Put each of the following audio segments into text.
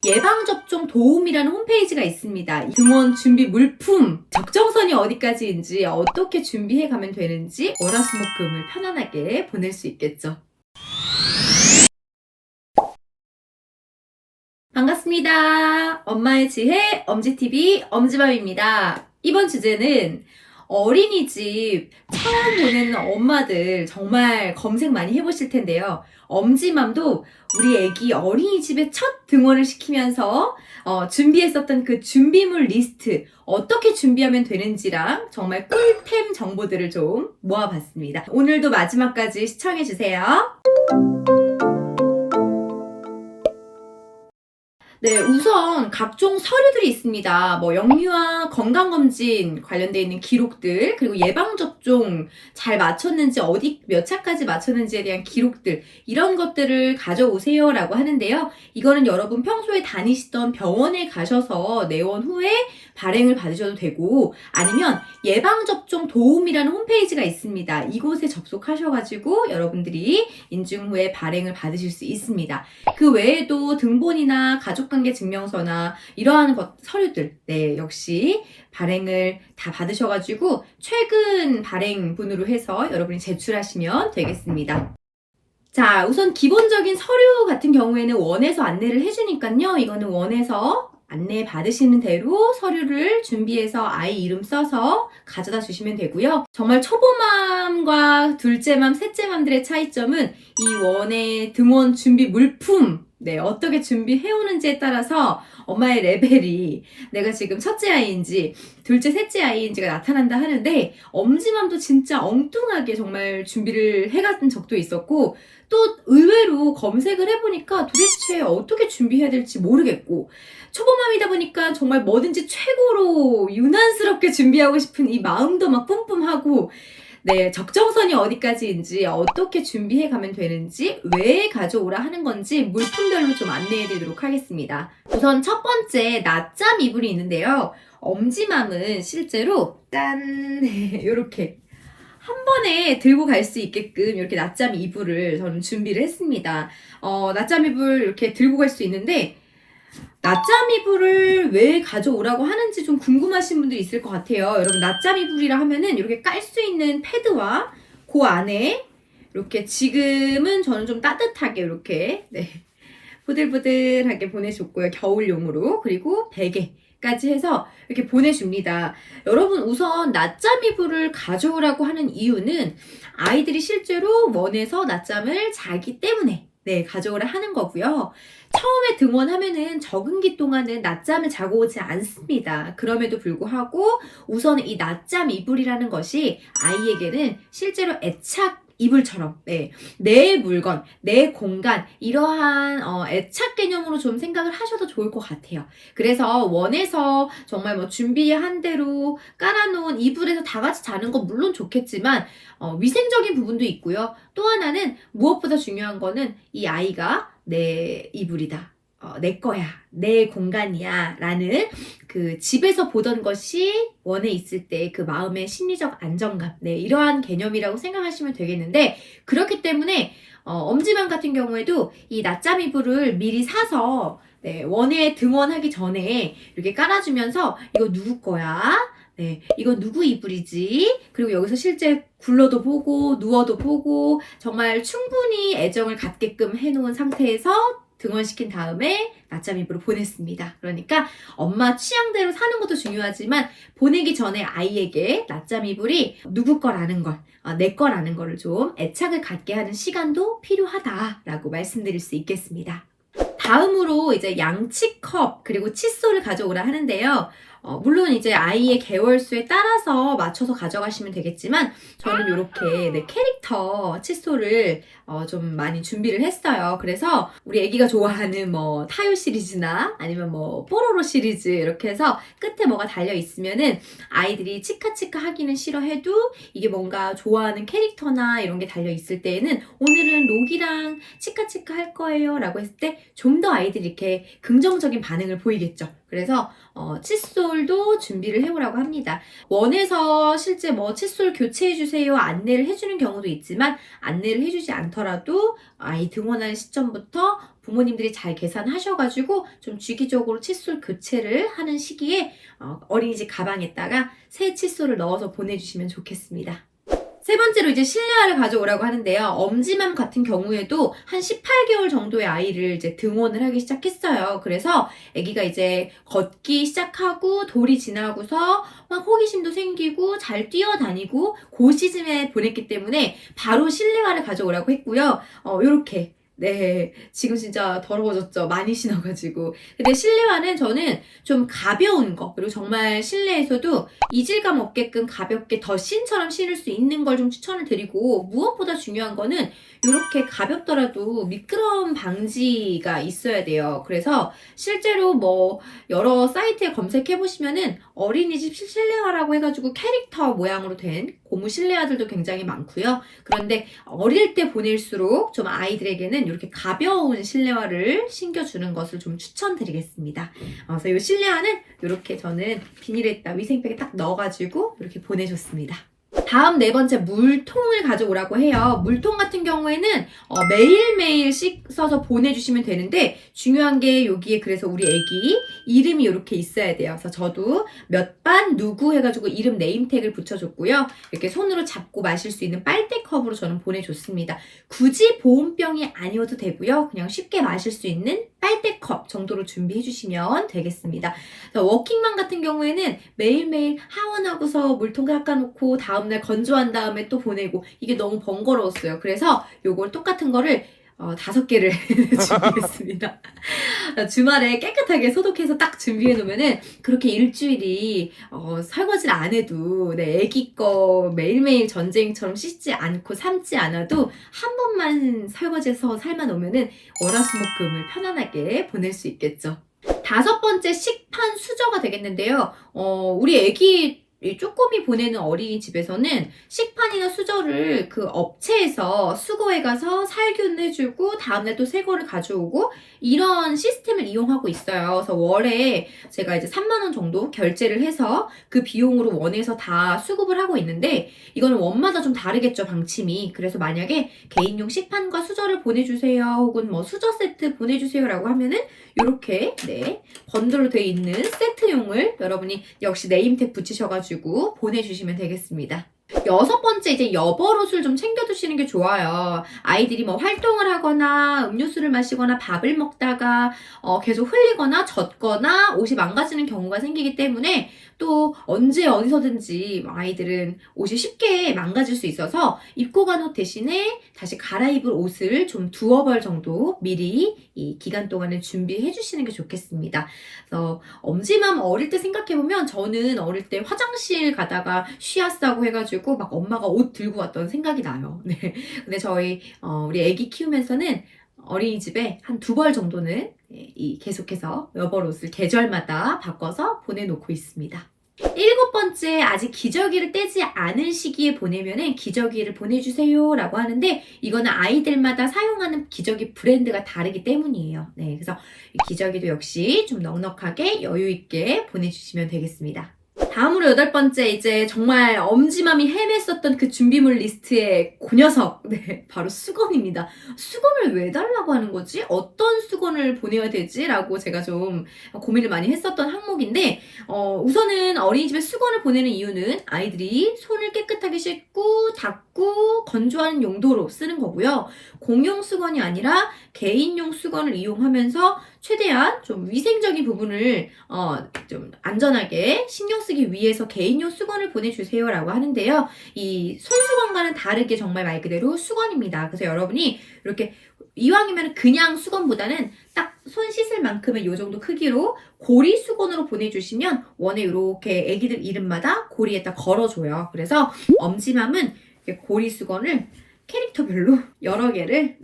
예방접종 도움이라는 홈페이지가 있습니다. 등원 준비 물품, 적정선이 어디까지인지, 어떻게 준비해 가면 되는지 월화수목금을 편안하게 보낼 수 있겠죠. 반갑습니다. 엄마의 지혜, 엄지TV, 엄지맘입니다. 이번 주제는 어린이집 처음 보내는 엄마들 정말 검색 많이 해보실 텐데요. 엄지맘도 우리 애기 어린이집에 첫 등원을 시키면서 준비했었던 그 준비물 리스트, 어떻게 준비하면 되는지랑 정말 꿀템 정보들을 좀 모아봤습니다. 오늘도 마지막까지 시청해주세요. 네, 우선 각종 서류들이 있습니다. 영유아 건강검진 관련되어 있는 기록들, 그리고 예방접종 잘 마쳤는지, 어디 몇 차까지 마쳤는지에 대한 기록들, 이런 것들을 가져오세요라고 하는데요. 이거는 여러분 평소에 다니시던 병원에 가셔서 내원 후에 발행을 받으셔도 되고, 아니면 예방접종 도움이라는 홈페이지가 있습니다. 이곳에 접속하셔가지고 여러분들이 인증 후에 발행을 받으실 수 있습니다. 그 외에도 등본이나 가족관계 증명서나 이러한 서류들, 네, 역시 발행을 다 받으셔가지고 최근 발행분으로 해서 여러분이 제출하시면 되겠습니다. 자, 우선 기본적인 서류 같은 경우에는 원에서 안내를 해주니까요. 이거는 원에서 안내 받으시는 대로 서류를 준비해서 아이 이름 써서 가져다 주시면 되고요. 정말 초보맘과 둘째맘, 셋째맘들의 차이점은 이 원의 등원 준비 물품, 네, 어떻게 준비해오는지에 따라서 엄마의 레벨이 내가 지금 첫째 아이인지 둘째, 셋째 아이인지가 나타난다 하는데, 엄지맘도 진짜 엉뚱하게 정말 준비를 해간 적도 있었고, 또 의외로 검색을 해보니까 도대체 어떻게 준비해야 될지 모르겠고, 초보맘이다 보니까 정말 뭐든지 최고로 유난스럽게 준비하고 싶은 이 마음도 막 뿜뿜하고, 네, 적정선이 어디까지인지, 어떻게 준비해 가면 되는지, 왜 가져오라 하는 건지 물품별로 좀 안내해 드리도록 하겠습니다. 우선 첫 번째, 낮잠 이불이 있는데요. 엄지맘은 실제로 짠! 이렇게 한 번에 들고 갈 수 있게끔 이렇게 낮잠 이불을 저는 준비를 했습니다. 낮잠 이불 이렇게 들고 갈 수 있는데, 낮잠 이불을 왜 가져오라고 하는지 좀 궁금하신 분도 있을 것 같아요. 여러분, 낮잠 이불이라 하면은 이렇게 깔 수 있는 패드와 그 안에 이렇게 지금은 저는 좀 따뜻하게 이렇게, 네, 부들부들하게 보내줬고요. 겨울용으로. 그리고 베개까지 해서 이렇게 보내줍니다. 여러분, 우선 낮잠 이불을 가져오라고 하는 이유는 아이들이 실제로 원해서 낮잠을 자기 때문에, 네, 가져오라 하는 거고요. 처음에 등원하면은 적응기 동안은 낮잠을 자고 오지 않습니다. 그럼에도 불구하고 우선 이 낮잠 이불이라는 것이 아이에게는 실제로 애착 이불처럼, 네, 내 물건, 내 공간, 이러한 애착 개념으로 좀 생각을 하셔도 좋을 것 같아요. 그래서 원에서 정말 준비한 대로 깔아놓은 이불에서 다 같이 자는 건 물론 좋겠지만 위생적인 부분도 있고요. 또 하나는 무엇보다 중요한 거는 이 아이가 내 이불이다, 내 거야, 내 공간이야 라는 그 집에서 보던 것이 원에 있을 때 그 마음의 심리적 안정감, 네, 이러한 개념이라고 생각하시면 되겠는데, 그렇기 때문에 엄지맘 같은 경우에도 이 낮잠 이불을 미리 사서, 네, 원에 등원하기 전에 이렇게 깔아주면서 이거 누구 거야? 네, 이건 누구 이불이지? 그리고 여기서 실제 굴러도 보고 누워도 보고 정말 충분히 애정을 갖게끔 해놓은 상태에서 등원시킨 다음에 낮잠 이불을 보냈습니다. 그러니까 엄마 취향대로 사는 것도 중요하지만 보내기 전에 아이에게 낮잠 이불이 누구 거라는 걸, 내 거라는 거를 좀 애착을 갖게 하는 시간도 필요하다라고 말씀드릴 수 있겠습니다. 다음으로 이제 양치컵 그리고 칫솔을 가져오라 하는데요. 물론 이제 아이의 개월수에 따라서 맞춰서 가져가시면 되겠지만, 저는 이렇게, 네, 캐릭터 칫솔을 좀 많이 준비를 했어요. 그래서 우리 애기가 좋아하는 타요 시리즈나 아니면 뽀로로 시리즈 이렇게 해서 끝에 뭐가 달려 있으면은 아이들이 치카치카 하기는 싫어해도 이게 뭔가 좋아하는 캐릭터나 이런 게 달려 있을 때에는 오늘은 록이랑 치카치카 할 거예요 라고 했을 때 좀 더 아이들이 이렇게 긍정적인 반응을 보이겠죠. 그래서 칫솔도 준비를 해보라고 합니다. 원에서 실제 뭐 칫솔 교체해주세요 안내를 해주는 경우도 있지만 안내를 해주지 않더라도 아이 등원하는 시점부터 부모님들이 잘 계산하셔가지고 좀 주기적으로 칫솔 교체를 하는 시기에 어린이집 가방에다가 새 칫솔을 넣어서 보내주시면 좋겠습니다. 세 번째로 이제 실내화를 가져오라고 하는데요. 엄지맘 같은 경우에도 한 18개월 정도의 아이를 이제 등원을 하기 시작했어요. 그래서 아기가 이제 걷기 시작하고 돌이 지나고서 막 호기심도 생기고 잘 뛰어다니고 그 시즌에 보냈기 때문에 바로 실내화를 가져오라고 했고요. 요렇게 네, 지금 진짜 더러워졌죠. 많이 신어가지고. 근데 실내화는 저는 좀 가벼운 거, 그리고 정말 실내에서도 이질감 없게끔 가볍게 더 신처럼 신을 수 있는 걸 좀 추천을 드리고, 무엇보다 중요한 거는 이렇게 가볍더라도 미끄럼 방지가 있어야 돼요. 그래서 실제로 뭐 여러 사이트에 검색해보시면은 어린이집 실내화라고 해가지고 캐릭터 모양으로 된 고무 실내화들도 굉장히 많고요. 그런데 어릴 때 보낼수록 좀 아이들에게는 이렇게 가벼운 실내화를 신겨주는 것을 좀 추천드리겠습니다. 그래서 이 실내화는 이렇게 저는 비닐에다 위생백에 딱 넣어가지고 이렇게 보내줬습니다. 다음 네 번째 물통을 가져오라고 해요. 물통 같은 경우에는 매일매일 씻어서 보내주시면 되는데 중요한 게 여기에 그래서 우리 애기 이름이 이렇게 있어야 돼요. 그래서 저도 몇 반 누구 해가지고 이름 네임택을 붙여줬고요. 이렇게 손으로 잡고 마실 수 있는 빨대컵으로 저는 보내줬습니다. 굳이 보온병이 아니어도 되고요. 그냥 쉽게 마실 수 있는 빨대컵 정도로 준비해 주시면 되겠습니다. 워킹맘 같은 경우에는 매일매일 하원하고서 물통 닦아놓고 다음날 건조한 다음에 또 보내고 이게 너무 번거로웠어요. 그래서 요걸 똑같은 거를 5개를 준비했습니다. 주말에 깨끗하게 소독해서 딱 준비해 놓으면은 그렇게 일주일이 설거지를 안 해도 애기 거 매일매일 전쟁처럼 씻지 않고 삶지 않아도 한 번만 설거지해서 삶아 놓으면은 월화수목금을 편안하게 보낼 수 있겠죠. 다섯 번째 식판 수저가 되겠는데요. 우리 애기 쪼꼬미 보내는 어린이집에서는 식판이나 수저를 그 업체에서 수거해 가서 살균해주고 다음날 또 새 거를 가져오고 이런 시스템을 이용하고 있어요. 그래서 월에 제가 이제 3만 원 정도 결제를 해서 그 비용으로 원에서 다 수급을 하고 있는데 이거는 원마다 좀 다르겠죠, 방침이. 그래서 만약에 개인용 식판과 수저를 보내주세요 혹은 뭐 수저 세트 보내주세요라고 하면은 이렇게 번들로 되어 있는 세트용을 여러분이 역시 네임택 붙이셔가지고 보내주시면 되겠습니다. 여섯 번째 이제 여벌옷을 좀 챙겨두시는 게 좋아요. 아이들이 뭐 활동을 하거나 음료수를 마시거나 밥을 먹다가 계속 흘리거나 젖거나 옷이 망가지는 경우가 생기기 때문에 또 언제 어디서든지 아이들은 옷이 쉽게 망가질 수 있어서 입고 간 옷 대신에 다시 갈아입을 옷을 좀 두어 벌 정도 미리 이 기간 동안에 준비해 주시는 게 좋겠습니다. 그래서 엄지맘 어릴 때 생각해보면 저는 어릴 때 화장실 가다가 쉬었다고 해가지고 막 엄마가 옷 들고 왔던 생각이 나요. 네. 근데 저희 우리 애기 키우면서는 어린이집에 한 2벌 정도는 계속해서 여벌옷을 계절마다 바꿔서 보내놓고 있습니다. 7번째, 아직 기저귀를 떼지 않은 시기에 보내면은 기저귀를 보내주세요 라고 하는데 이거는 아이들마다 사용하는 기저귀 브랜드가 다르기 때문이에요. 네, 그래서 기저귀도 역시 좀 넉넉하게 여유있게 보내주시면 되겠습니다. 다음으로 8번째, 이제 정말 엄지맘이 헤맸었던 그 준비물 리스트의 그 녀석, 바로 수건입니다. 수건을 왜 달라고 하는 거지? 어떤 수건을 보내야 되지? 라고 제가 좀 고민을 많이 했었던 항목인데 우선은 어린이집에 수건을 보내는 이유는 아이들이 손을 깨끗하게 씻고 닦고 건조하는 용도로 쓰는 거고요. 공용 수건이 아니라 개인용 수건을 이용하면서 최대한 좀 위생적인 부분을 좀 안전하게 신경 쓰기 위해서 개인용 수건을 보내주세요 라고 하는데요. 이 손수건과는 다르게 정말 말 그대로 수건입니다. 그래서 여러분이 이렇게 이왕이면 그냥 수건보다는 딱 손 씻을 만큼의 요 정도 크기로 고리 수건으로 보내주시면 원에 이렇게 애기들 이름마다 고리에다 걸어줘요. 그래서 엄지맘은 고리 수건을 캐릭터별로 여러 개를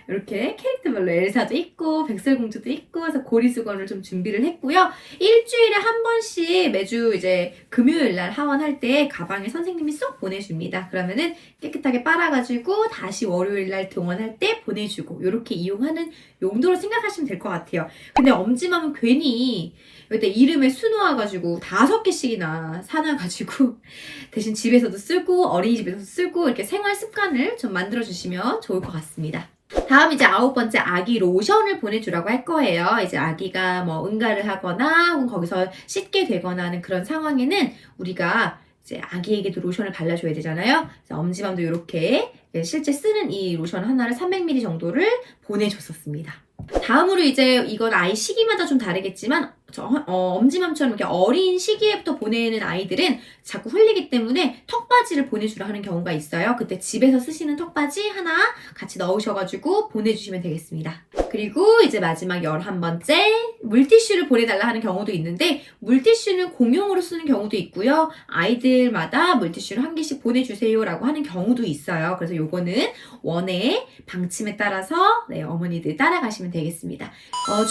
이렇게 캐릭터별로 엘사도 있고 백설공주도 있고 해서 고리수건을 좀 준비를 했고요. 일주일에 한 번씩 매주 이제 금요일날 하원할 때 가방에 선생님이 쏙 보내줍니다. 그러면은 깨끗하게 빨아가지고 다시 월요일날 등원할 때 보내주고 이렇게 이용하는 용도로 생각하시면 될 것 같아요. 근데 엄지맘은 괜히 이때 이름에 수 놓아가지고 5개씩이나 사놔가지고 대신 집에서도 쓰고 어린이집에서도 쓰고 이렇게 생활 습관을 좀 만들어주시면 좋을 것 같습니다. 다음 이제 9번째 아기 로션을 보내주라고 할 거예요. 이제 아기가 뭐 응가를 하거나 혹은 거기서 씻게 되거나 하는 그런 상황에는 우리가 이제 아기에게도 로션을 발라줘야 되잖아요. 그래서 엄지맘도 이렇게 실제 쓰는 이 로션 하나를 300ml 정도를 보내줬었습니다. 다음으로 이제 이건 아이 시기마다 좀 다르겠지만 엄지맘처럼 이렇게 어린 시기에부터 보내는 아이들은 자꾸 흘리기 때문에 턱받이를 보내주라 하는 경우가 있어요. 그때 집에서 쓰시는 턱받이 하나 같이 넣으셔가지고 보내주시면 되겠습니다. 그리고 이제 마지막 11번째 물티슈를 보내달라 하는 경우도 있는데 물티슈는 공용으로 쓰는 경우도 있고요. 아이들마다 물티슈를 한 개씩 보내주세요 라고 하는 경우도 있어요. 그래서 요거는 원의 방침에 따라서 어머니들 따라가시면 되겠습니다.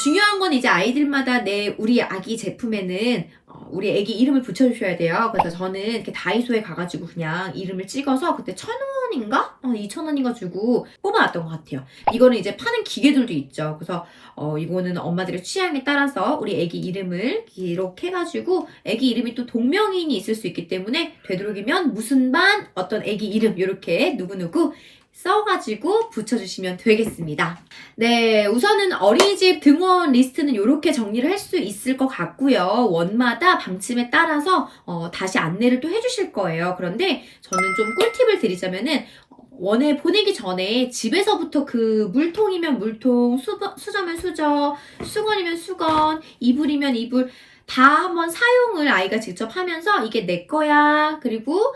중요한 건 이제 아이들마다 우리 아기 제품에는 우리 애기 이름을 붙여주셔야 돼요. 그래서 저는 이렇게 다이소에 가가지고 그냥 이름을 찍어서 그때 1,000원인가? 2,000원인가 주고 뽑아놨던 것 같아요. 이거는 이제 파는 기계들도 있죠. 그래서 이거는 엄마들의 취향에 따라서 우리 애기 이름을 기록해가지고 애기 이름이 또 동명이인이 있을 수 있기 때문에 되도록이면 무슨 반 어떤 애기 이름 이렇게 누구누구 써가지고 붙여주시면 되겠습니다. 네, 우선은 어린이집 등원 리스트는 이렇게 정리를 할 수 있을 것 같고요. 원마다 방침에 따라서 다시 안내를 또 해주실 거예요. 그런데 저는 좀 꿀팁을 드리자면은 원에 보내기 전에 집에서부터 그 물통이면 물통, 수저면 수저, 수건이면 수건, 이불이면 이불 다 한번 사용을 아이가 직접 하면서 이게 내 거야. 그리고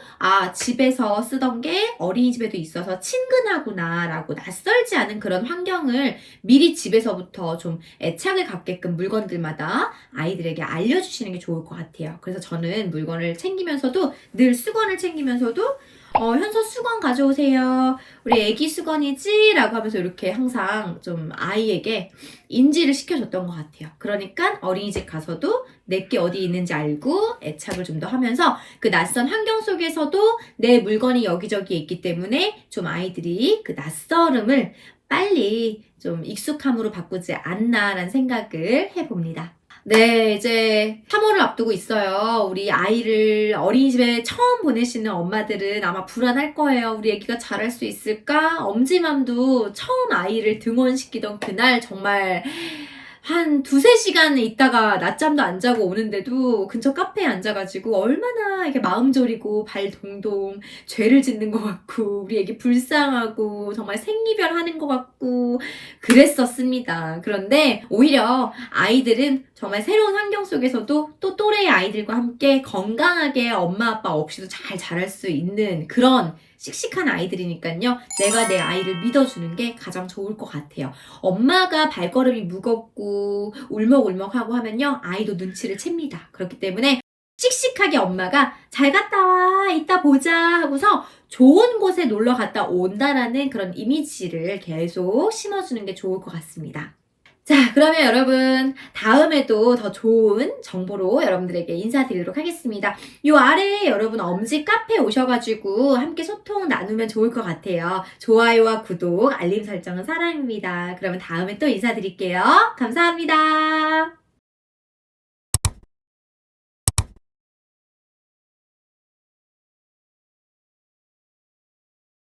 집에서 쓰던 게 어린이집에도 있어서 친근하구나 라고 낯설지 않은 그런 환경을 미리 집에서부터 좀 애착을 갖게끔 물건들마다 아이들에게 알려주시는 게 좋을 것 같아요. 그래서 저는 물건을 챙기면서도 늘 수건을 챙기면서도 현서 수건 가져오세요. 우리 애기 수건이지? 라고 하면서 이렇게 항상 좀 아이에게 인지를 시켜줬던 것 같아요. 그러니까 어린이집 가서도 내게 어디 있는지 알고 애착을 좀 더 하면서 그 낯선 환경 속에서도 내 물건이 여기저기 있기 때문에 좀 아이들이 그 낯설음을 빨리 좀 익숙함으로 바꾸지 않나라는 생각을 해봅니다. 네, 이제 3월을 앞두고 있어요. 우리 아이를 어린이집에 처음 보내시는 엄마들은 아마 불안할 거예요. 우리 애기가 잘할 수 있을까? 엄지맘도 처음 아이를 등원시키던 그날 정말 한 2-3시간 있다가 낮잠도 안 자고 오는데도 근처 카페에 앉아가지고 얼마나 이렇게 마음 졸이고 발 동동 죄를 짓는 것 같고 우리 애기 불쌍하고 정말 생이별하는 것 같고 그랬었습니다. 그런데 오히려 아이들은 정말 새로운 환경 속에서도 또 또래의 아이들과 함께 건강하게 엄마 아빠 없이도 잘 자랄 수 있는 그런 씩씩한 아이들이니까요. 내가 내 아이를 믿어주는 게 가장 좋을 것 같아요. 엄마가 발걸음이 무겁고 울먹울먹하고 하면요. 아이도 눈치를 챕니다. 그렇기 때문에 씩씩하게 엄마가 잘 갔다 와 이따 보자 하고서 좋은 곳에 놀러 갔다 온다라는 그런 이미지를 계속 심어주는 게 좋을 것 같습니다. 자, 그러면 여러분 다음에도 더 좋은 정보로 여러분들에게 인사드리도록 하겠습니다. 요 아래에 여러분 엄지 카페 오셔가지고 함께 소통 나누면 좋을 것 같아요. 좋아요와 구독, 알림 설정은 사랑입니다. 그러면 다음에 또 인사드릴게요. 감사합니다.